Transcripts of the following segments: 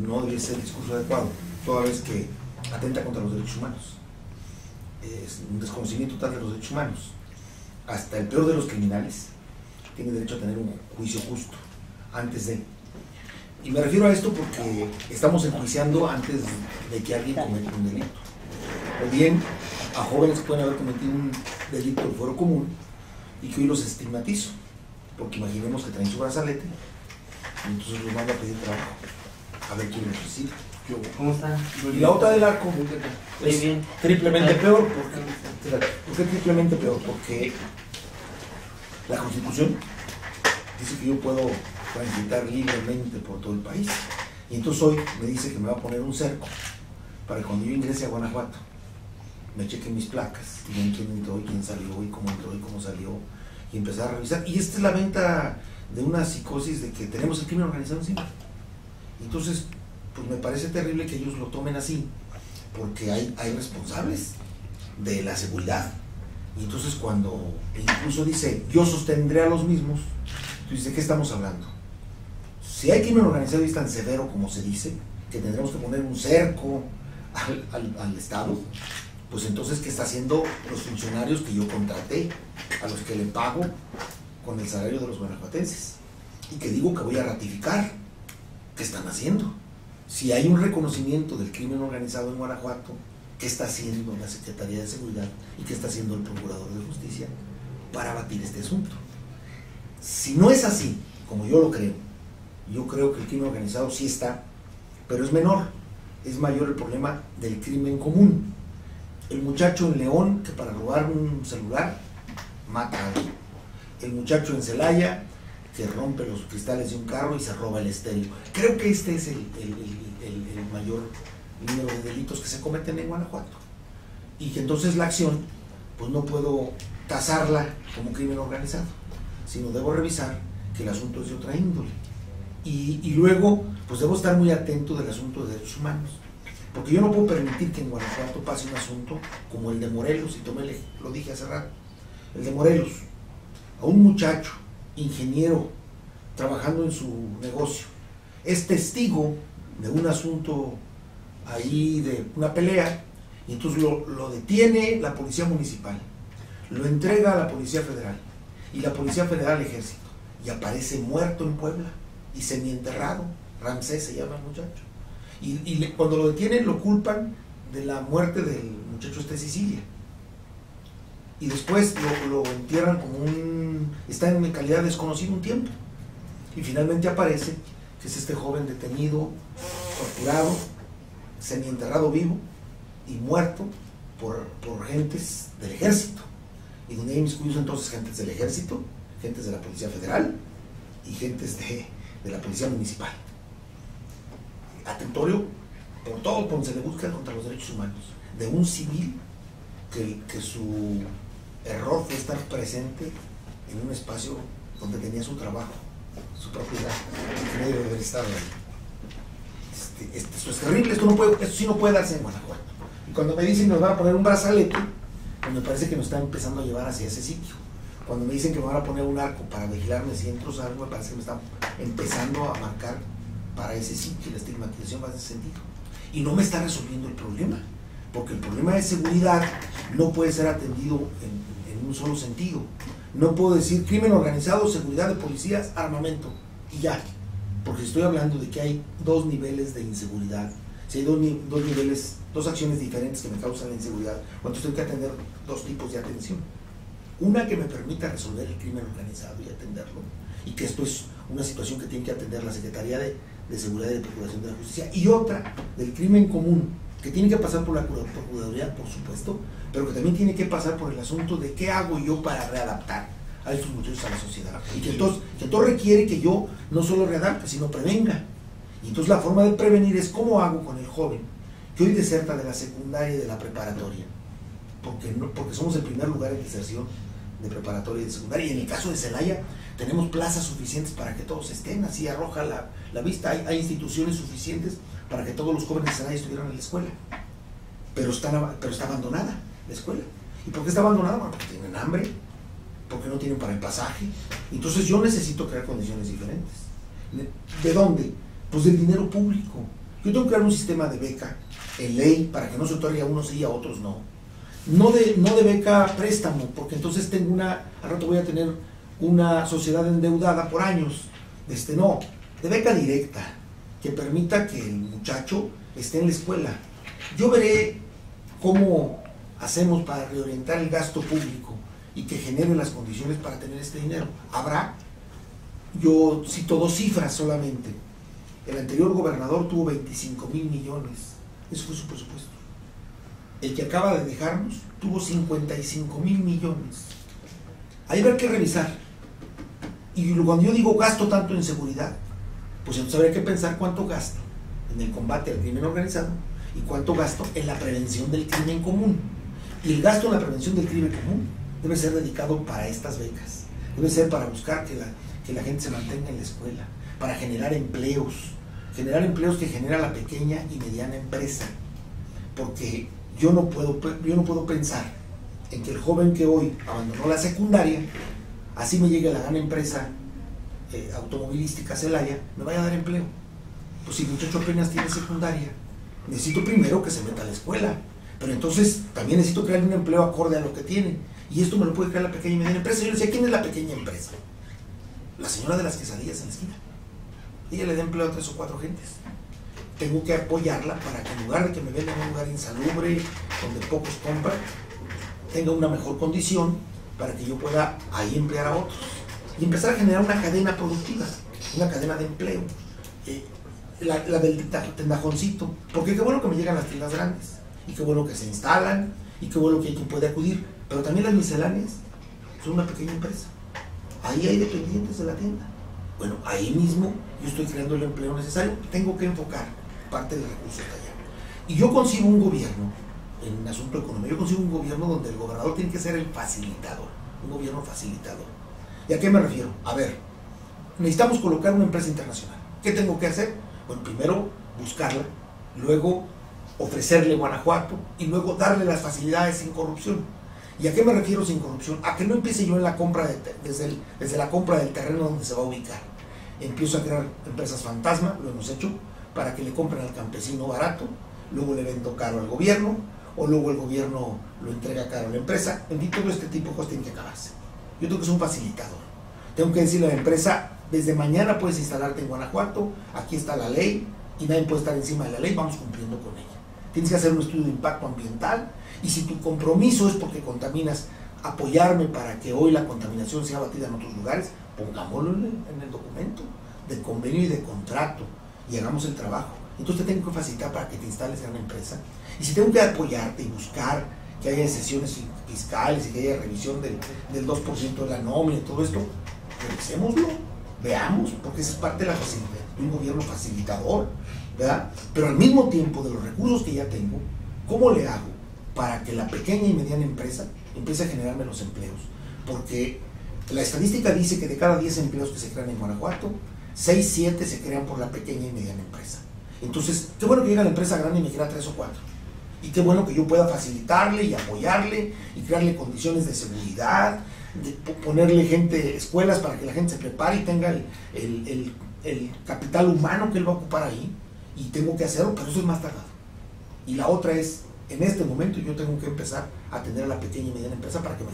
no debe ser el discurso adecuado, toda vez que atenta contra los derechos humanos. Es un desconocimiento total de los derechos humanos. Hasta el peor de los criminales tiene derecho a tener un juicio justo antes de. Y me refiero a esto porque estamos enjuiciando antes de que alguien cometa un delito. O bien a jóvenes que pueden haber cometido un delito del fuero común y que hoy los estigmatizo, porque imaginemos que traen su brazalete y entonces los mando a pedir trabajo, a ver quién los recibe. ¿Cómo está? Y la otra del arco es bien. triplemente peor. ¿Por qué triplemente peor? Porque la Constitución dice que yo puedo transitar libremente por todo el país. Y entonces hoy me dice que me va a poner un cerco para que cuando yo ingrese a Guanajuato me chequen mis placas y vean quién entró y quién salió y cómo entró y cómo salió y empezar a revisar. Y esta es la venta de una psicosis de que tenemos el crimen organizado encima. Entonces, pues me parece terrible que ellos lo tomen así, porque hay responsables de la seguridad. Y entonces cuando incluso dice, yo sostendré a los mismos, entonces ¿de qué estamos hablando? Si hay crimen organizado y es tan severo como se dice, que tendremos que poner un cerco al Estado, pues entonces ¿qué está haciendo los funcionarios que yo contraté, a los que le pago con el salario de los guanajuatenses? Y que digo que voy a ratificar. ¿Qué están haciendo? Si hay un reconocimiento del crimen organizado en Guanajuato, ¿qué está haciendo la Secretaría de Seguridad y qué está haciendo el Procurador de Justicia para abatir este asunto? Si no es así, como yo lo creo, yo creo que el crimen organizado sí está, pero es menor, es mayor el problema del crimen común. El muchacho en León que para robar un celular mata a alguien. El muchacho en Celaya que rompe los cristales de un carro y se roba el estéreo. Creo que este es el mayor número de delitos que se cometen en Guanajuato. Y que entonces la acción, pues no puedo tasarla como crimen organizado, sino debo revisar que el asunto es de otra índole. Y luego, pues debo estar muy atento del asunto de derechos humanos. Porque yo no puedo permitir que en Guanajuato pase un asunto como el de Morelos, y lo dije hace rato, el de Morelos, a un muchacho ingeniero trabajando en su negocio, es testigo de un asunto ahí, de una pelea, y entonces lo detiene la policía municipal, lo entrega a la policía federal, y la policía federal al ejército, y aparece muerto en Puebla, y semienterrado. Ramsés se llama el muchacho, y cuando lo detienen lo culpan de la muerte del muchacho de Sicilia, y después lo entierran como está en calidad de desconocido un tiempo, y finalmente aparece que es este joven detenido, torturado, semienterrado vivo y muerto por gentes del ejército, y donde hay inmiscuidos entonces gentes del ejército, gentes de la Policía Federal y gentes de la Policía Municipal. Atentorio por todo donde se le busca contra los derechos humanos de un civil que su error fue estar presente en un espacio donde tenía su trabajo, su propiedad, que no debe haber estado ahí. Esto es terrible, esto sí no puede darse en Guanajuato. Y cuando me dicen que nos van a poner un brazalete, pues me parece que nos están empezando a llevar hacia ese sitio. Cuando me dicen que me van a poner un arco para vigilarme si entro o salgo, me parece que me están empezando a marcar para ese sitio, y la estigmatización va en ese sentido. Y no me está resolviendo el problema, porque el problema de seguridad no puede ser atendido en un solo sentido. No puedo decir crimen organizado, seguridad de policías, armamento, y ya. Porque estoy hablando de que hay dos niveles de inseguridad. Si hay dos acciones diferentes que me causan la inseguridad, entonces tengo que atender dos tipos de atención. Una que me permita resolver el crimen organizado y atenderlo, y que esto es una situación que tiene que atender la Secretaría de Seguridad y de Procuración de la Justicia, y otra del crimen común, que tiene que pasar por la Procuraduría, por supuesto, pero que también tiene que pasar por el asunto de qué hago yo para readaptar a estos muchachos a la sociedad, y que entonces requiere que yo no solo readapte, sino prevenga. Y entonces la forma de prevenir es cómo hago con el joven que hoy deserta de la secundaria y de la preparatoria, porque somos el primer lugar en deserción de preparatoria y de secundaria, y en el caso de Celaya tenemos plazas suficientes para que todos estén, así arroja la vista, hay instituciones suficientes para que todos los jóvenes de Celaya estuvieran en la escuela, pero está abandonada la escuela. ¿Y por qué está abandonada? Bueno, porque tienen hambre, porque no tienen para el pasaje. Entonces yo necesito crear condiciones diferentes. ¿De dónde? Pues del dinero público. Yo tengo que crear un sistema de beca en ley para que no se otorgue a unos sí y a otros no. No de beca préstamo, porque entonces al rato voy a tener una sociedad endeudada por años. No, de beca directa, que permita que el muchacho esté en la escuela. Yo veré cómo hacemos para reorientar el gasto público y que genere las condiciones para tener este dinero. Yo cito 2 cifras solamente. El anterior gobernador tuvo 25,000 millones. Eso fue su presupuesto. El que acaba de dejarnos tuvo 55,000 millones. Ahí habrá que revisar. Y cuando yo digo gasto tanto en seguridad, pues entonces habría que pensar cuánto gasto en el combate al crimen organizado y cuánto gasto en la prevención del crimen común. Y el gasto en la prevención del crimen común debe ser dedicado para estas becas. Debe ser para buscar que la gente se mantenga en la escuela, para generar empleos que genera la pequeña y mediana empresa. Porque yo no puedo pensar en que el joven que hoy abandonó la secundaria, así me llegue la gran empresa automovilística Celaya, me vaya a dar empleo. Pues si el muchacho apenas tiene secundaria, necesito primero que se meta a la escuela, pero entonces también necesito crearle un empleo acorde a lo que tiene, y esto me lo puede crear la pequeña y mediana empresa. Yo le decía, ¿quién es la pequeña empresa? La señora de las quesadillas en la esquina. Ella le da empleo a 3 o 4 gentes. Tengo que apoyarla para que en lugar de que me venda en un lugar insalubre, donde pocos compran, tenga una mejor condición para que yo pueda ahí emplear a otros y empezar a generar una cadena productiva, una cadena de empleo. La del tendajoncito, porque qué bueno que me llegan las tiendas grandes, y qué bueno que se instalan, y qué bueno que hay quien puede acudir, pero también las misceláneas son una pequeña empresa. Ahí hay dependientes de la tienda. Bueno, ahí mismo yo estoy creando el empleo necesario. Tengo que enfocar parte del recurso allá. Y yo concibo un gobierno, en un asunto económico, yo concibo un gobierno donde el gobernador tiene que ser el facilitador, un gobierno facilitador. ¿Y a qué me refiero? A ver, necesitamos colocar una empresa internacional. ¿Qué tengo que hacer? Bueno, primero buscarla, luego ofrecerle Guanajuato y luego darle las facilidades sin corrupción. ¿Y a qué me refiero sin corrupción? A que no empiece yo en la compra desde la compra del terreno donde se va a ubicar. Empiezo a crear empresas fantasma, lo hemos hecho, para que le compren al campesino barato, luego le vendo caro al gobierno, o luego el gobierno lo entrega caro a la empresa. En fin, todo este tipo de cosas tienen que acabarse. Yo tengo que ser un facilitador. Tengo que decirle a la empresa, desde mañana puedes instalarte en Guanajuato, aquí está la ley, y nadie puede estar encima de la ley, vamos cumpliendo con ella. Tienes que hacer un estudio de impacto ambiental, y si tu compromiso es porque contaminas, apoyarme para que hoy la contaminación sea abatida en otros lugares, pongámoslo en el documento de convenio y de contrato, y hagamos el trabajo. Entonces te tengo que facilitar para que te instales en una empresa, y si tengo que apoyarte y buscar que haya sesiones fiscales y que haya revisión del 2% de la nómina y todo esto, revisémoslo, veamos, porque esa es parte de la facilidad, de un gobierno facilitador, ¿verdad? Pero al mismo tiempo, de los recursos que ya tengo, ¿cómo le hago para que la pequeña y mediana empresa empiece a generarme los empleos? Porque la estadística dice que de cada 10 empleos que se crean en Guanajuato, 6, 7 se crean por la pequeña y mediana empresa. Entonces, qué bueno que llegue la empresa grande y me crea 3 o 4. Y qué bueno que yo pueda facilitarle y apoyarle y crearle condiciones de seguridad, de ponerle gente, escuelas para que la gente se prepare y tenga el capital humano que él va a ocupar ahí. Y tengo que hacerlo, pero eso es más tardado. Y la otra es, en este momento yo tengo que empezar a atender a la pequeña y mediana empresa para que me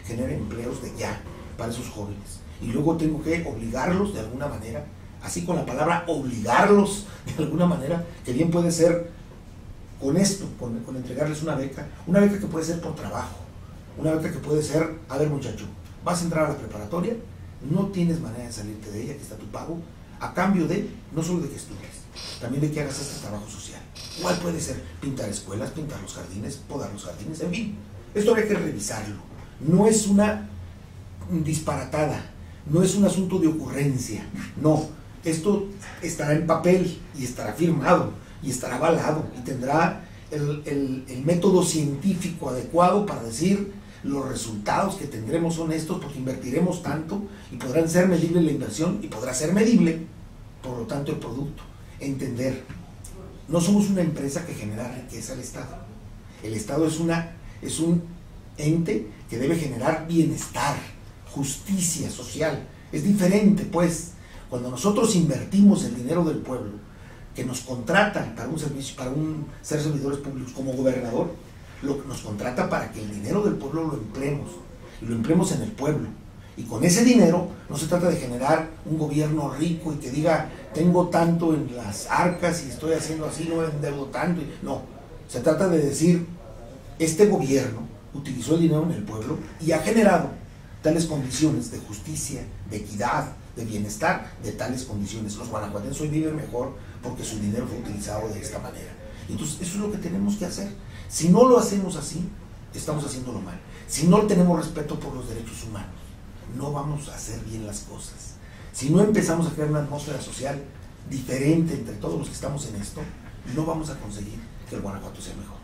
genere empleos de ya para esos jóvenes. Y luego tengo que obligarlos de alguna manera, así con la palabra obligarlos de alguna manera, que bien puede ser con esto, con entregarles una beca que puede ser por trabajo, una beca que puede ser, a ver muchacho, vas a entrar a la preparatoria, no tienes manera de salirte de ella, aquí está tu pago, a cambio de, no solo de que estudies, también de que hagas este trabajo social. ¿Cuál puede ser? Pintar escuelas, pintar los jardines, podar los jardines, en fin, esto habría que revisarlo. No es una disparatada, no es un asunto de ocurrencia, no, esto estará en papel y estará firmado y estará avalado y tendrá el método científico adecuado para decir los resultados que tendremos son estos porque invertiremos tanto y podrán ser medibles la inversión y podrá ser medible, por lo tanto, el producto. Entender, no somos una empresa que genera riqueza al Estado. El Estado es un ente que debe generar bienestar, justicia social. Es diferente, pues. Cuando nosotros invertimos el dinero del pueblo, que nos contratan para un servicio, ser servidores públicos como gobernador, nos contrata para que el dinero del pueblo lo empleemos, y lo empleemos en el pueblo. Y con ese dinero no se trata de generar un gobierno rico y que diga, tengo tanto en las arcas y estoy haciendo así, no endeudo tanto. No, se trata de decir, este gobierno utilizó el dinero en el pueblo y ha generado tales condiciones de justicia, de equidad, de bienestar, de tales condiciones. Los guanajuatenses hoy viven mejor porque su dinero fue utilizado de esta manera. Entonces, eso es lo que tenemos que hacer. Si no lo hacemos así, estamos haciéndolo mal. Si no tenemos respeto por los derechos humanos, no vamos a hacer bien las cosas. Si no empezamos a crear una atmósfera social diferente entre todos los que estamos en esto, no vamos a conseguir que el Guanajuato sea mejor.